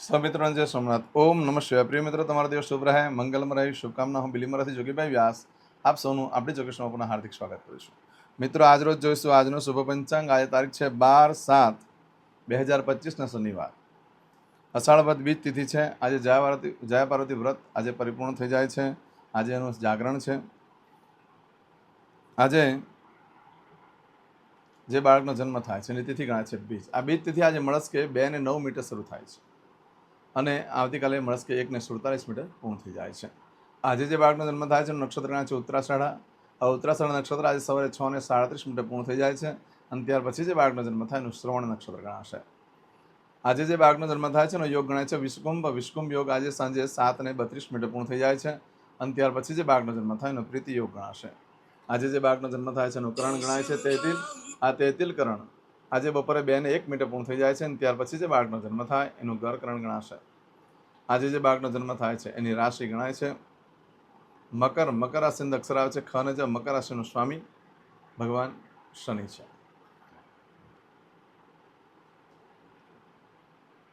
સમિત્રોને જય સોમનાથ. ઓમ નમઃ શિવાય. પ્રિય મિત્રો, તમારો દિવસ શુભ રહે, મંગલમ રહે. શુભકામના. હું બિલીમરાથી જોગીભાઈ વ્યાસ આપ સૌનું આપણી જોગેશમાં પુનઃ હાર્દિક સ્વાગત કરું છું. મિત્રો, આજ રોજ જોઈશું આજનું શુભ પંચાંગ. આજે તારીખ છે 12/7/2025 શનિવાર. અષાઢ વદ બીજ તિથિ છે. આજે જયા પાર્વતી વ્રત આજે પરિપૂર્ણ થઈ જાય છે. આજે એનું જાગરણ છે. આજે જે બાળકનો જન્મ થાય છે એની તિથિ ગણાય છે બીજ. આ બીજ તિથિ આજે મળસ્કે 2 ને 9 મીટર શરૂ થાય છે અને આવતીકાલે મળસ્કે 1 ને 47 મીટર પૂર્ણ થઈ જાય છે. આજે જે બાળકનો જન્મ થાય છે નક્ષત્ર ગણાય છે ઉત્તરાષાઢા. ઉત્તરાષાઢ નક્ષત્ર આજે સવારે 6 ને 37 મીટર પૂર્ણ થઈ જાય છે અને ત્યાર પછી જે બાળકનો જન્મ થાય એનું શ્રવણ નક્ષત્ર ગણાશે. આજે જે બાળકનો જન્મ થાય છે એનો યોગ ગણાય છે વિષુકુંભ યોગ. આજે સાંજે 7 ને 32 મીટર પૂર્ણ થઈ જાય છે અને ત્યાર પછી જે બાળકનો જન્મ થાય એનો પ્રીતિ યોગ ગણાશે. આજે જે બાળકનો જન્મ થાય છે એનું કરણ ગણાય છે તેતિલ. આ તેતિલ કરણ આજે બપોરે 2 ને 1 મિનિટે પૂર્ણ થઈ જાય છે અને ત્યાર પછી જે બાળકનો જન્મ થાય એનું ગરકરણ ગણાશે. આજે જે બાળકનો જન્મ થાય છે એની રાશિ ગણાય છે મકર. મકર રાશિની અક્ષર આવે છે ખ અને જ. મકર રાશિનું સ્વામી ભગવાન શનિ છે.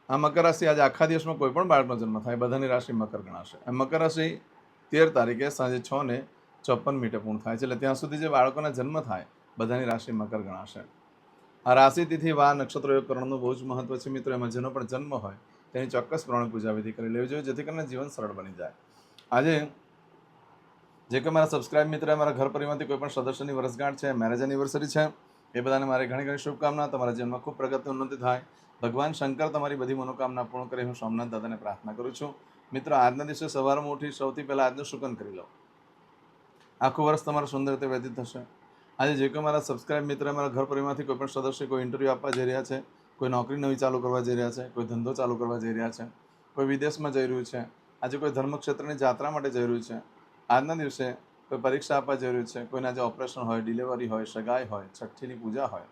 આ મકર રાશિ આજે આખા દિવસમાં કોઈ પણ બાળકનો જન્મ થાય બધાની રાશિ મકર ગણાશે. મકર રાશિ 13 તારીખે સાંજે 6 ને 54 મિનિટે પૂર્ણ થાય છે. એટલે ત્યાં સુધી જે બાળકોના જન્મ થાય બધાની રાશિ મકર ગણાશે. આ રાશિ તિથિ વાર નક્ષત્ર યોગ કરણનું બહુ જ મહત્વ છે મિત્રો. એમાં જેનો પણ જન્મ હોય તેની ચોક્કસ પ્રમાણે પૂજા વિધિ કરી લેવી જોઈએ જેથી કરીને જીવન સરળ બની જાય. આજે જે કે મારા સબસ્ક્રાઇબ મિત્ર મારા ઘર પરિવારમાંથી કોઈ પણ સદસ્યની વર્ષગાંઠ છે, મેરેજ એનિવર્સરી છે, એ બધાને મારી ઘણી ઘણી શુભકામના. તમારા જીવનમાં ખૂબ પ્રગતિ ઉન્નતિ થાય. ભગવાન શંકર તમારી બધી મનોકામના પૂર્ણ કરે હું સોમનાથ દાદાને પ્રાર્થના કરું છું. મિત્રો, આજના દિવસે સવારમાં ઉઠી સૌથી પહેલાં આજનું શુકન કરી લો. આખું વર્ષ તમારું સુંદર રીતે વ્યતીત થશે. આજે જે કોઈ મારા સબસ્ક્રાઇબ મિત્ર મારા ઘર પરિવારમાંથી કોઈ પણ સદસ્ય કોઈ ઇન્ટરવ્યૂ આપવા જઈ રહ્યા છે, કોઈ નોકરી નવી ચાલુ કરવા જઈ રહ્યા છે, કોઈ ધંધો ચાલુ કરવા જઈ રહ્યા છે, કોઈ વિદેશમાં જઈ રહ્યું છે, આજે કોઈ ધર્મક્ષેત્રની જાત્રા માટે જઈ રહ્યું છે, આજના દિવસે કોઈ પરીક્ષા આપવા જઈ રહ્યું છે, કોઈને આજે ઓપરેશન હોય, ડિલિવરી હોય, સગાઈ હોય, છઠ્ઠીની પૂજા હોય,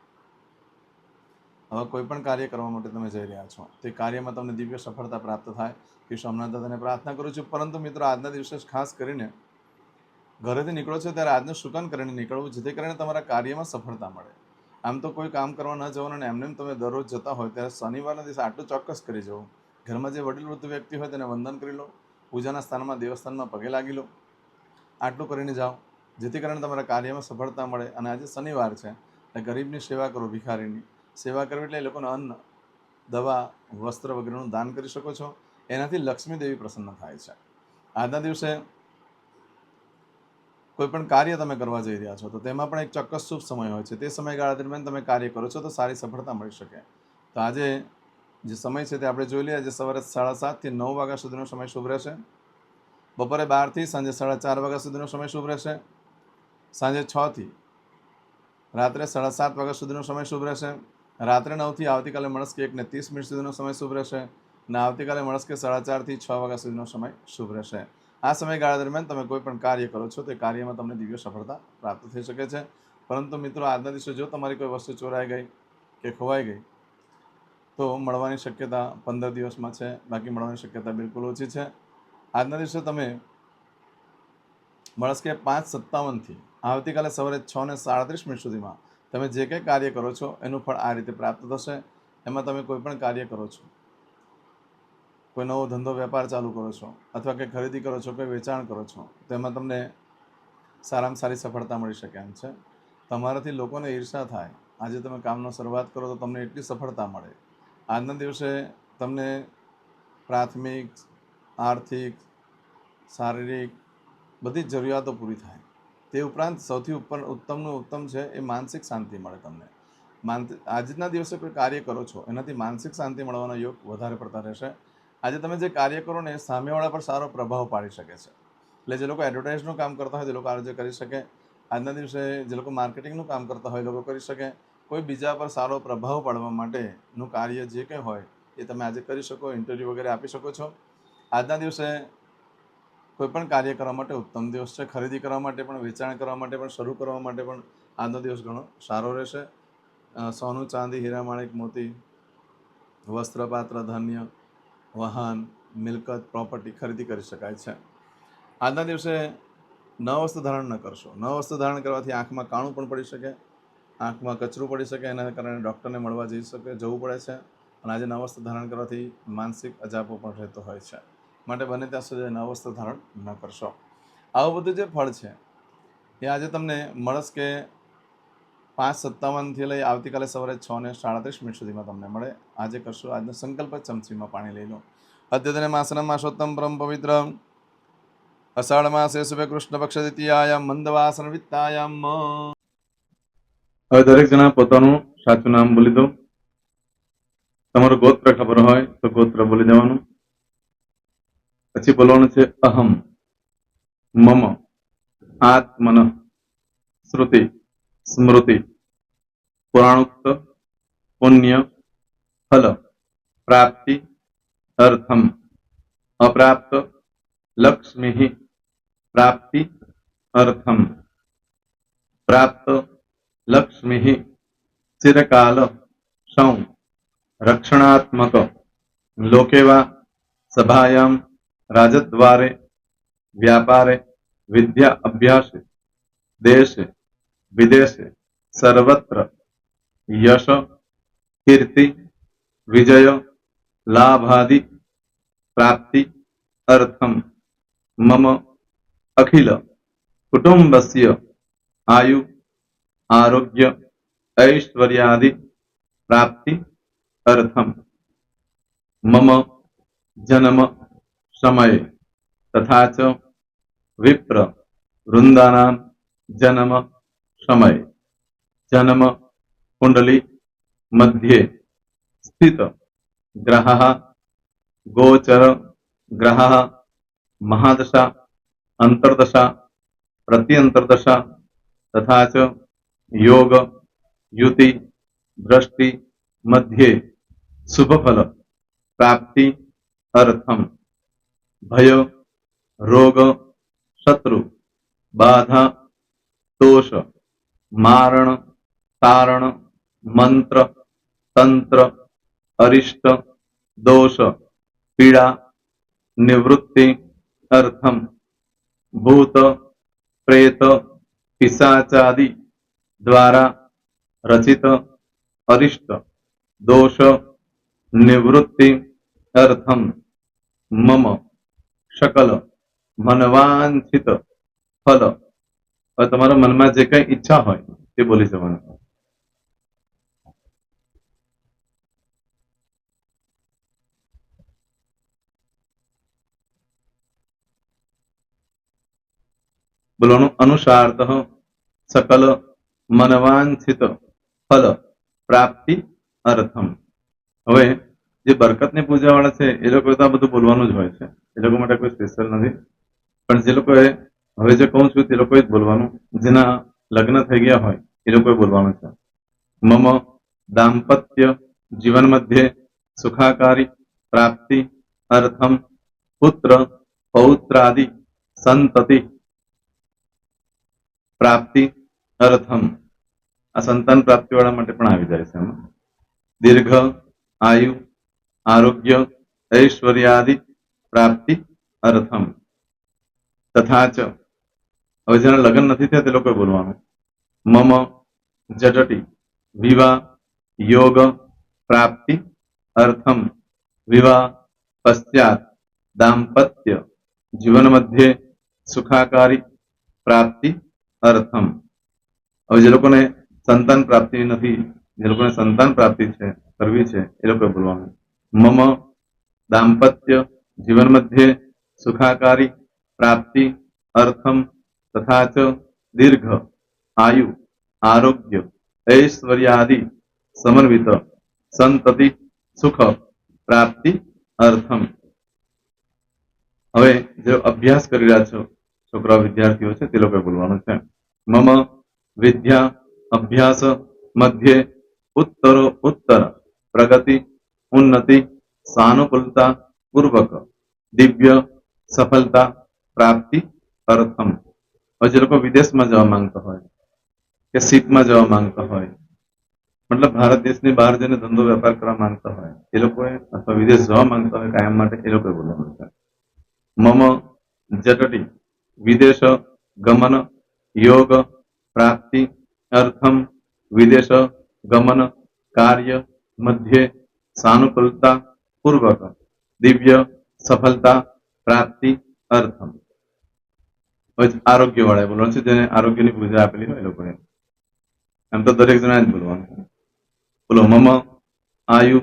હવે કોઈ પણ કાર્ય કરવા માટે તમે જઈ રહ્યા છો તે કાર્યમાં તમને દિવ્ય સફળતા પ્રાપ્ત થાય કે સોમનાથ દાદાને પ્રાર્થના કરું છું. પરંતુ મિત્રો, આજના દિવસે ખાસ કરીને ઘરેથી નીકળો છો ત્યારે આજનું શુકન કરીને નીકળવું જેથી કરીને તમારા કાર્યમાં સફળતા મળે. આમ તો કોઈ કામ કરવા ન જવાનું અને એમને તમે દરરોજ જતા હોય ત્યારે શનિવારના દિવસે આટલું ચોક્કસ કરી જવું. ઘરમાં જે વડીલ વૃદ્ધ વ્યક્તિ હોય તેને વંદન કરી લો, પૂજાના સ્થાનમાં દેવસ્થાનમાં પગે લાગી લો, આટલું કરીને જાઓ જેથી કરીને તમારા કાર્યમાં સફળતા મળે. અને આજે શનિવાર છે એટલે ગરીબની સેવા કરો, ભિખારીની સેવા કરવી એટલે એ લોકોને અન્ન, દવા, વસ્ત્ર વગેરેનું દાન કરી શકો છો. એનાથી લક્ષ્મી દેવી પ્રસન્ન થાય છે. આજના દિવસે કોઈ પણ કાર્ય તમે કરવા જઈ રહ્યા છો તો તેમાં પણ એક ચોક્કસ શુભ સમય હોય છે. તે સમયગાળા દરમિયાન તમે કાર્ય કરો છો તો સારી સફળતા મળી શકે. તો આજે જે સમય છે તે આપણે જોઈ લઈએ. આજે સવારે 7:30 થી 9 વાગ્યા સુધીનો સમય શુભ રહેશે. બપોરે 12 થી સાંજે 4:30 વાગ્યા સુધીનો સમય શુભ રહેશે. સાંજે 6 થી રાત્રે 7:30 વાગ્યા સુધીનો સમય શુભ રહેશે. રાત્રે 9 થી આવતીકાલે મળસ્કે 1 ને 30 મિનિટ સુધીનો સમય શુભ રહેશે અને આવતીકાલે મળસ્કે 4:30 થી 6 વાગ્યા સુધીનો સમય શુભ રહેશે. આ સમયગાળા દરમિયાન તમે કોઈ પણ કાર્ય કરો છો તે કાર્યમાં તમને દિવ્ય સફળતા પ્રાપ્ત થઈ શકે છે. પરંતુ મિત્રો, આજના દિવસે જો તમારી કોઈ વસ્તુ ચોરાઈ ગઈ કે ખોવાઈ ગઈ તો મળવાની શક્યતા 15 દિવસમાં છે, બાકી મળવાની શક્યતા બિલકુલ ઓછી છે. આજના દિવસે તમે મળસ્કે 5:57 થી આવતીકાલે સવારે 6 ને 37 મિનિટ સુધીમાં તમે જે કંઈ કાર્ય કરો છો એનું ફળ આ રીતે પ્રાપ્ત થશે. એમાં તમે કોઈ પણ કાર્ય કરો છો, કોઈ નવો ધંધો વેપાર ચાલુ કરો છો અથવા કંઈ ખરીદી કરો છો, કોઈ વેચાણ કરો છો તો એમાં તમને સારામાં સારી સફળતા મળી શકે એમ છે. તમારાથી લોકોને ઈર્ષા થાય. આજે તમે કામનો શરૂઆત કરો તો તમને એટલી સફળતા મળે. આજના દિવસે તમને પ્રાથમિક, આર્થિક, શારીરિક બધી જ જરૂરિયાતો પૂરી થાય. તે ઉપરાંત સૌથી ઉત્તમનું ઉત્તમ છે એ માનસિક શાંતિ મળે તમને. આજના દિવસે કોઈ કાર્ય કરો છો એનાથી માનસિક શાંતિ મળવાનો યોગ વધારે પડતા રહેશે. આજે તમે જે કાર્ય કરો ને એ સામેવાળા પર સારો પ્રભાવ પાડી શકે છે. એટલે જે લોકો એડવર્ટાઇઝનું કામ કરતા હોય તે લોકો આજે કરી શકે. આજના દિવસે જે લોકો માર્કેટિંગનું કામ કરતા હોય એ લોકો કરી શકે. કોઈ બીજા પર સારો પ્રભાવ પાડવા માટેનું કાર્ય જે કંઈ હોય એ તમે આજે કરી શકો. ઇન્ટરવ્યૂ વગેરે આપી શકો છો. આજના દિવસે કોઈ પણ કાર્ય કરવા માટે ઉત્તમ દિવસ છે. ખરીદી કરવા માટે પણ, વેચાણ કરવા માટે પણ, શરૂ કરવા માટે પણ આજનો દિવસ ઘણો સારો રહેશે. સોનું, ચાંદી, હીરા, માણેક, મોતી, વસ્ત્રપાત્ર, ધાન્ય, વાહન, મિલકત, પ્રોપર્ટી ખરીદી કરી શકાય છે. આજના દિવસે નવ વસ્ત્ર ધારણ ન કરશો. નવ વસ્ત્ર ધારણ કરવાથી આંખમાં કાણું પણ પડી શકે, આંખમાં કચરું પડી શકે, એના કારણે ડૉક્ટરને મળવા જવું પડે છે. અને આજે નવ વસ્ત્ર ધારણ કરવાથી માનસિક અજાપો પણ રહેતો હોય છે, માટે બને ત્યાં સુધી નવ વસ્ત્ર ધારણ ન કરશો. આવું બધું જે ફળ છે એ આજે તમને મળશે કે 5:57 લઈ આવતીકાલે સવારે 6:37 સુધીમાં તમને મળે. આજે કરશો આજનો સંકલ્પ, ચમચીમાં પાણી લઈ લો. અદ્યતને માસનમ માસોત્તમ પરમ પવિત્ર અષાઢ માસે શુભે કૃષ્ણ પક્ષ દ્વિતીયાયામ મંદવાસન વિત્તાયામ. હવે દરેક જણા પોતાનું સાચું નામ બોલી દો. તમારું ગોત્ર ખબર હોય તો ગોત્ર બોલી દેવાનું. પછી બોલવાનું છે અહમ, મમ, આત્મન, શ્રુતિ, સ્મૃતિ, પુરાણોક્ત, પુણ્ય, ફલ, પ્રાપ્તિ, અર્થમ, અપ્રાપ્ત, લક્ષ્મી, પ્રાપ્તિ, અર્થમ, પ્રાપ્ત, લક્ષ્મી, ચિરકાલ, સૌ, રક્ષણાત્મક, લોકેવા, સભાયામ, રાજદ્વારે, વ્યાપારે, વિદ્યા અભ્યાસે, દેશે વિદેશે, સર્વત્ર, યશ, કીર્તિ, વિજય, લાભાદિ, પ્રાપ્તિ, અર્થમ, મમ, અખિલ, કુટુંબસ્ય, આયુ, આરોગ્ય, ऐश्वर्यादि, प्राप्ति, अर्थम, मम, जन्म, समय, तथा च विप्र, वृंदानां, जन्म, समय, जन्म, कुंडली, मध्ये, स्थित, ग्रहः, गोचर, ग्रहः, महादशा, अंतर्दशा, प्रत्यंतर्दशा, तथा च योग, युति, दृष्टि, मध्ये, शुभ फल, प्राप्ति, अर्थम, भय, रोग, शत्रु, बाधा, दोष, मारण, तारण, मंत्र, तंत्र, अरिष्ट, दोष, पीड़ा, निवृत्ति, अर्थम, भूत, प्रेत, पिशाचादि द्वारा रचित अरिष्ट, दोष, निवृत्ति, अर्थम, मम, सकल, मनवांछित फल. હવે તમારા મનમાં જે કઈ ઈચ્છા હોય તે બોલી જવાનું. બોલવાનું અનુસારત સકલ મનવાંછિત ફલ પ્રાપ્તિ અર્થમ. હવે જે બરકતની પૂજા વાળા છે એ લોકો તો આ બધું બોલવાનું જ હોય છે, એ લોકો માટે કોઈ સ્પેશિયલ નથી. પણ જે લોકોએ હવે જે કહું છું તે લોકોએ જ બોલવાનું. જેના લગ્ન થઈ ગયા હોય એ લોકોએ બોલવાનું છે. મમ દાંપત્ય જીવન મધ્યે સુખાકારી પ્રાપ્તિ અર્થમ પુત્ર પૌત્રાદિ સંતતિ પ્રાપ્તિ અર્થમ. આ સંતાન પ્રાપ્તિ વાળા માટે પણ આવી જાય છે એમાં. દીર્ઘ આયુ આરોગ્ય ઐશ્વર્યાદિ પ્રાપ્તિ અર્થમ. તથા ચ હવે જેના લગ્ન નથી થયા તે લોકોએ બોલવાનું. મમ જટટી વિવાહ યોગ પ્રાપ્તિ અર્થમ વિવાહ પશ્ચાત દાંપત્ય જીવન મધ્યે સુખાકારી પ્રાપ્તિ અર્થમ. હવે જે લોકોને સંતાન પ્રાપ્તિ નથી, જે લોકોને સંતાન પ્રાપ્તિ છે કરવી છે એ લોકોએ બોલવાનું. મમ દાંપત્ય જીવન મધ્યે સુખાકારી પ્રાપ્તિ અર્થમ તથા ચ દીર્ઘ આયુ આરોગ્ય ऐश्वर्यादि समन्वित संतति सुख प्राप्ति अर्थम. હવે જે અભ્યાસ કરી રહ્યા છો છોકરા વિદ્યાર્થીઓ છે તે લોકોએ બોલવાનું છે. મમ વિદ્યા અભ્યાસ મધ્યે ઉત્તરો ઉત્તર પ્રગતિ ઉન્નતિ સાનુકૂલતા પૂર્વક દિવ્ય સફળતા પ્રાપ્તિ અર્થમ. હવે જે લોકો વિદેશમાં જવા માંગતા હોય કે શીપમાં જવા માંગતા હોય, મતલબ ભારત દેશની બહાર જઈને ધંધો વેપાર કરવા માંગતા હોય એ લોકોએ, અથવા વિદેશ જવા માંગતા હોય કાયમ માટે, એ લોકોએ બોલવાનું છે. મમ જટટી વિદેશ ગમન યોગ પ્રાપ્તિ અર્થમ વિદેશ ગમન કાર્ય મધ્યે સાનુકૂળતા પૂર્વક દિવ્ય સફળતા પ્રાપ્તિ અર્થમ. હવે આરોગ્ય વાળા બોલવાનું છે, જેને આરોગ્યની પૂજા આપેલી હોય એ લોકોને. એમ તો દરેક જણા જ બોલવાનું. બોલો, મમ આયુ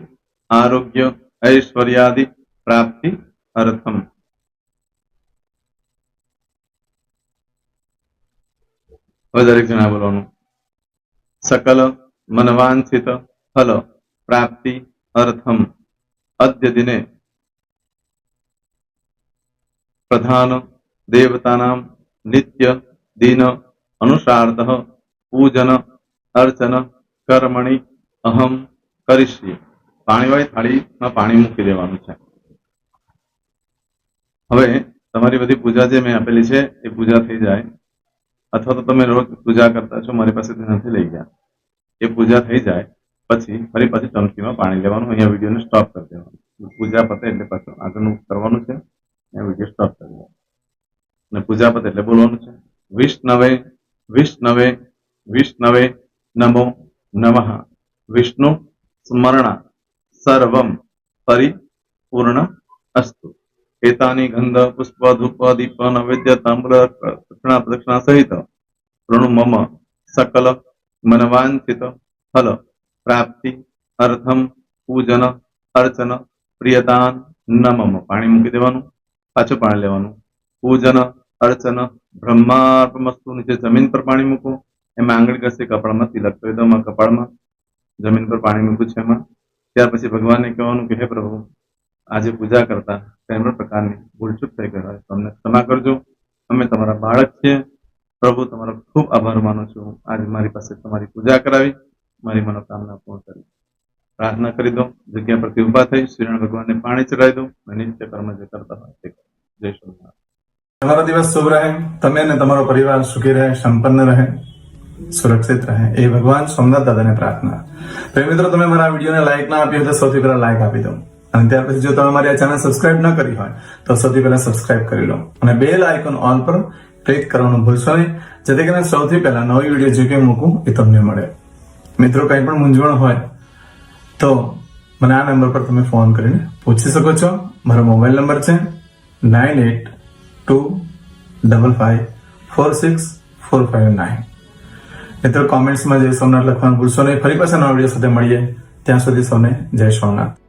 આરોગ્ય ઐશ્વર્યાદિ પ્રાપ્તિ અર્થમ. હવે દરેક જણા બોલવાનું. સકલ મનવાંછિત ફલ પ્રાપ્તિ અર્થમ અદ્ય દિને પ્રધાન દેવતાનામ નિત્ય દિન અનુસાર્થ પૂજન અર્ચન કર્મણિ અહમ કરીશ્યે. પાણીવાળી થાળીમાં પાણી મૂકી દેવાનું છે. હવે તમારી બધી પૂજા જે મેં આપેલી છે એ પૂજા થઈ જાય, અથવા તો તમે રોજ પૂજા કરતા છો, મારી પાસેથી નથી લઈ ગયા, એ પૂજા થઈ જાય પછી ફરી પાછી ચમચીમાં પાણી લેવાનું. અહીંયા વિડીયોને સ્ટોપ કરી દેવાનું. પૂજા પતે એટલે પાછું આગળનું કરવાનું છે. અહીંયા વિડીયો સ્ટોપ કરી દેવાનું અને પૂજા પતે એટલે બોલવાનું છે વિષ્ણવે વિષ્ણવે વિષ્ણવે નમો નમઃ. વિષ્ણુ સ્મરણા સર્વમ પરિપૂર્ણ અસ્તુ. એતાની ગંધ પુષ્પ ધૂપ દીપ નૈવેદ્ય તાંબૂલ પ્રદક્ષિણા સહિત પ્રણુ મમ સકલ મનવાંછિત ફલ પ્રાપ્તિ અર્થમ પૂજન અર્ચન પ્રિયતાન નમમ. પાણી મૂકી દેવાનું, પાછું પાણી લેવાનું. પૂજન અર્ચન બ્રહ્માર્પણમસ્તુ. નીચે જમીન પર પાણી મૂકો, એમાં આંગળી ઘસી કપાળમાં તિલક કરી દો. કપાળમાં જમીન પર પાણી મૂક્યું છે એમાં. ત્યાર પછી ભગવાનને કહેવાનું કે હે પ્રભુ, આજે પૂજા કરતા કઈ પણ પ્રકારની ભૂલચૂક થઈ ગઈ હોય તો અમને ક્ષમા કરજો. અમે તમારા બાળક છીએ. પ્રભુ, તમારો ખૂબ આભાર માનું છું. આજે મારી પાસે તમારી પૂજા કરાવી, મારી મનોકામના પૂર્ણ કરી. પ્રાર્થના કરી દો. જગ્યા પરથી ઉભા થઈ શ્રીનારાયણ ભગવાનને પાણી ચડાવી દો અને નિત્ય કર્મ જે કરતા હોય તે કરો. જય સ્વામિનારાયણ. તમારો દિવસ શુભ રહે. તમે અને તમારો પરિવાર સુખી રહે, સંપન્ન રહે, સુરક્ષિત રહે, એ ભગવાન સોમનાથ દાદાને પ્રાર્થના. તો મિત્રો, તમે મારા વિડીયોને લાઈક ના આપી હોય તો સૌથી પહેલા લાઈક આપી દો. અને ત્યાર પછી જો તમે મારી આ ચેનલ સબસ્ક્રાઇબ ન કરી હોય તો સૌથી પહેલા સબસ્ક્રાઇબ કરી લો અને બેલ આઇકોન ઓલ પર ક્લિક કરવાનું ભૂલશો નહીં, જેથી કરીને સૌથી પહેલા નવી વિડીયો જે કંઈ મૂકું એ તમને મળે. મિત્રો, કંઈ પણ મૂંઝવણ હોય તો મને આ નંબર પર તમે ફોન કરીને પૂછી શકો છો. મારો મોબાઈલ નંબર છે 9825546459. મિત્રો, કોમેન્ટ્સમાં જય સોમનાથ લખવાનું ભૂલશો નહીં. ફરી પાછા નવા વિડીયો સાથે મળીએ. ત્યાં સુધી સૌને જય સોમનાથ.